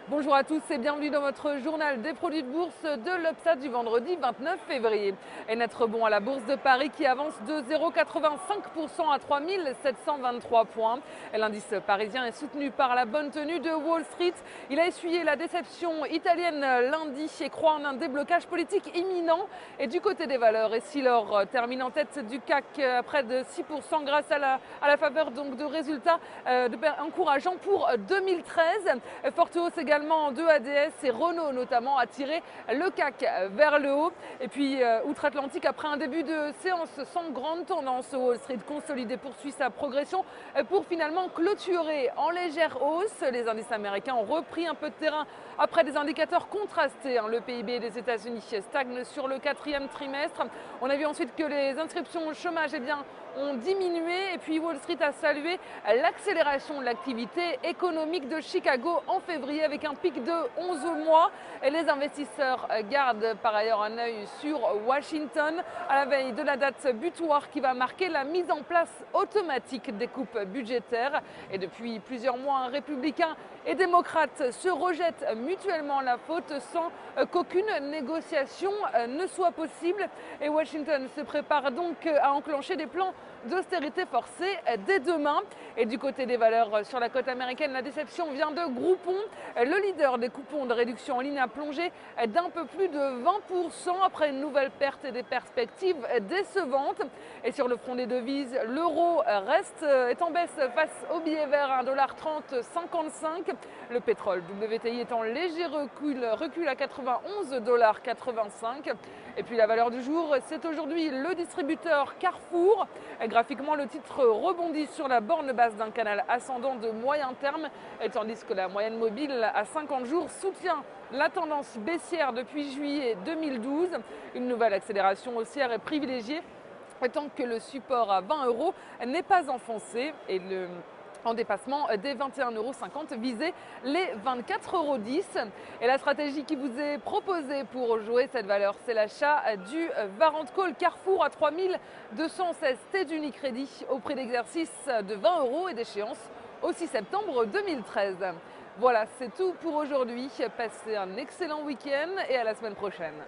Bonjour à tous et bienvenue dans votre journal des produits de bourse de l'Obsa du vendredi 29 février. Et net rebond à la Bourse de Paris qui avance de 0,85% à 3723 points. L'indice parisien est soutenu par la bonne tenue de Wall Street. Il a essuyé la déception italienne lundi et croit en un déblocage politique imminent. Et du côté des valeurs, Essilor termine en tête du CAC à près de 6% grâce à la faveur donc de résultats encourageants pour 2013. Forte hausse également de ADS et Renault notamment a tiré le CAC vers le haut. Et puis outre-Atlantique, après un début de séance sans grande tendance, Wall Street consolidé poursuit sa progression pour finalement clôturer en légère hausse. Les indices américains ont repris un peu de terrain après des indicateurs contrastés. Le PIB des États-Unis stagne sur le quatrième trimestre. On a vu ensuite que les inscriptions au chômage ont diminué. Et puis Wall Street a salué l'accélération de l'activité économique de Chicago en février avec un pic de 11 mois. Et les investisseurs gardent par ailleurs un œil sur Washington à la veille de la date butoir qui va marquer la mise en place automatique des coupes budgétaires. Et depuis plusieurs mois, républicains et démocrates se rejettent mutuellement la faute sans qu'aucune négociation ne soit possible. Et Washington se prépare donc à enclencher des plans d'austérité forcée dès demain. Et du côté des valeurs sur la côte américaine, la déception vient de Groupon. Le leader des coupons de réduction en ligne a plongé d'un peu plus de 20% après une nouvelle perte et des perspectives décevantes. Et sur le front des devises, l'euro est en baisse face au billet vert à 1,3055 $. Le pétrole WTI est en léger recul à 91,85 $. Et puis la valeur du jour, c'est aujourd'hui le distributeur Carrefour. Graphiquement, le titre rebondit sur la borne basse d'un canal ascendant de moyen terme, tandis que la moyenne mobile à 50 jours soutient la tendance baissière depuis juillet 2012. Une nouvelle accélération haussière est privilégiée tant que le support à 20 € n'est pas enfoncé et en dépassement des 21,50 € visait les 24,10 €. Et la stratégie qui vous est proposée pour jouer cette valeur, c'est l'achat du Warrant Call Carrefour à 3216 T d'Unicredit au prix d'exercice de 20 € et d'échéance au 6 septembre 2013. Voilà, c'est tout pour aujourd'hui. Passez un excellent week-end et à la semaine prochaine.